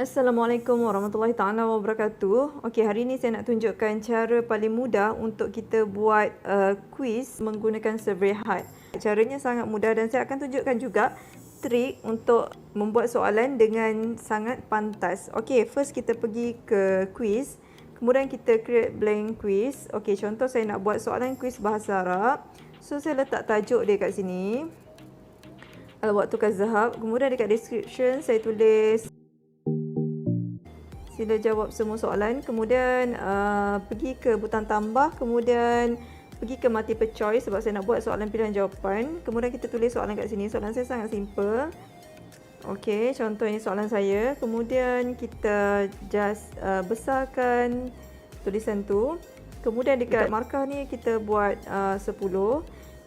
Assalamualaikum warahmatullahi taala wabarakatuh. Okey, hari ini saya nak tunjukkan cara paling mudah untuk kita buat quiz menggunakan survey hard. Caranya sangat mudah dan saya akan tunjukkan juga trik untuk membuat soalan dengan sangat pantas. Okey, first kita pergi ke quiz. Kemudian kita create blank quiz. Okey, contoh saya nak buat soalan quiz bahasa Arab. So saya letak tajuk dia kat sini. Waktu Zahab. Kemudian dekat description saya tulis sila jawab semua soalan. Kemudian pergi ke butang tambah. Kemudian pergi ke multiple choice sebab saya nak buat soalan pilihan jawapan. Kemudian kita tulis soalan kat sini. Soalan saya sangat simple. Okey, contoh ini soalan saya. Kemudian kita just besarkan tulisan tu. Kemudian dekat markah ni kita buat 10.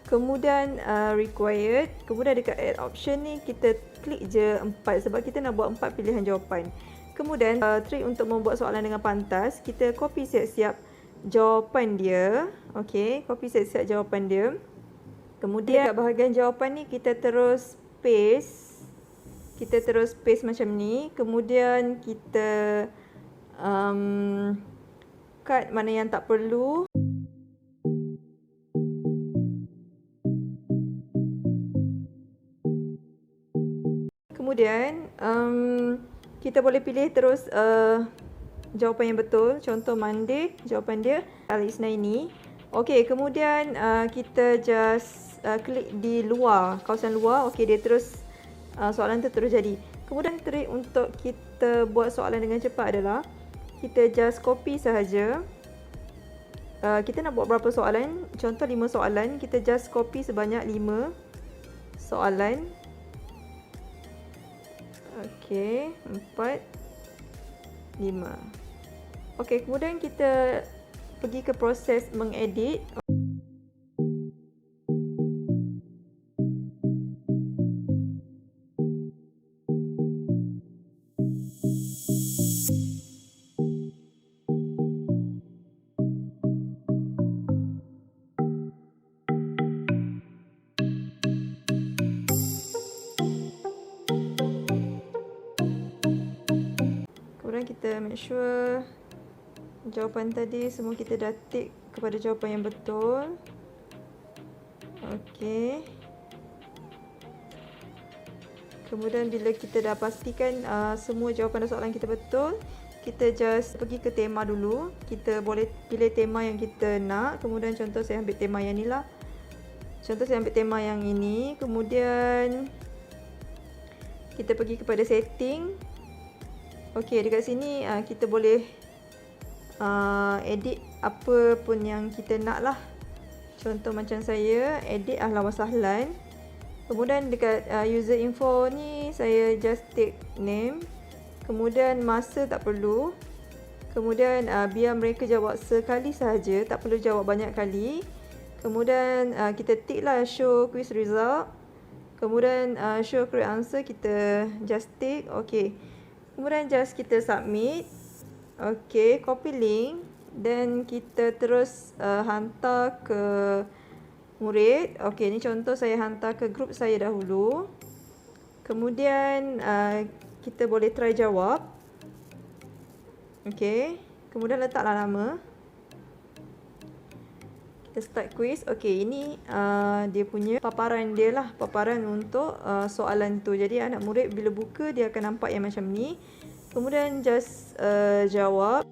Kemudian required. Kemudian dekat add option ni kita klik je 4 sebab kita nak buat 4 pilihan jawapan. Kemudian trik untuk membuat soalan dengan pantas, kita copy siap-siap jawapan dia. Okey, copy siap-siap jawapan dia. Kemudian kat bahagian jawapan ni kita terus paste. Kita terus paste macam ni. Kemudian kita cut mana yang tak perlu. Kemudian kita boleh pilih terus jawapan yang betul. Contoh Monday, jawapan dia Al-Isnaini. Okey, kemudian kita just klik di luar, kawasan luar. Okey, dia terus soalan tu terus jadi. Kemudian trik untuk kita buat soalan dengan cepat adalah kita just copy sahaja. Kita nak buat berapa soalan? Contoh 5 soalan, kita just copy sebanyak 5 soalan. Okey, 4, 5. Okey, kemudian kita pergi ke proses mengedit. Kemudian kita make sure jawapan tadi semua kita dah tick kepada jawapan yang betul. Okey. Kemudian bila kita dah pastikan semua jawapan dan soalan kita betul, kita just pergi ke tema dulu. Kita boleh pilih tema yang kita nak. Kemudian contoh saya ambil tema yang ni lah. Contoh saya ambil tema yang ini. Kemudian kita pergi kepada setting. Okey, dekat sini kita boleh edit apa pun yang kita nak lah. Contoh macam saya edit ahlan wa sahlan. Kemudian dekat user info ni saya just take name. Kemudian masa tak perlu. Kemudian biar mereka jawab sekali sahaja, tak perlu jawab banyak kali. Kemudian kita tick lah show quiz result. Kemudian show correct answer kita just tick. Okey. Kemudian just kita submit. Okey, copy link. Dan kita terus hantar ke murid. Okey, ni contoh saya hantar ke grup saya dahulu. Kemudian kita boleh try jawab. Okey, kemudian letaklah nama. Kita start quiz. Okey, ini dia punya paparan dia lah. Paparan untuk soalan tu. Jadi anak murid bila buka dia akan nampak yang macam ni. Kemudian just jawab.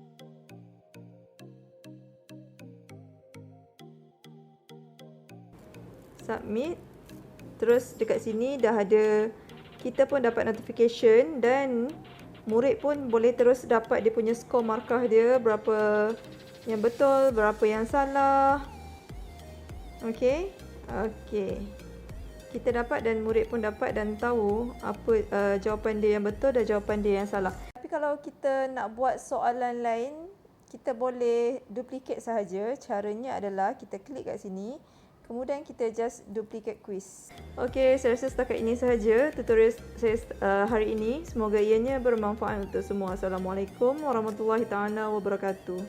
Submit. Terus dekat sini dah ada, kita pun dapat notification dan murid pun boleh terus dapat dia punya skor markah dia. Berapa yang betul, berapa yang salah. Okey. Okey. Kita dapat dan murid pun dapat dan tahu apa jawapan dia yang betul dan jawapan dia yang salah. Tapi kalau kita nak buat soalan lain, kita boleh duplicate sahaja. Caranya adalah kita klik kat sini. Kemudian kita just duplicate quiz. Okey, saya rasa setakat ini sahaja tutorial saya hari ini. Semoga ianya bermanfaat untuk semua. Assalamualaikum warahmatullahi taala wabarakatuh.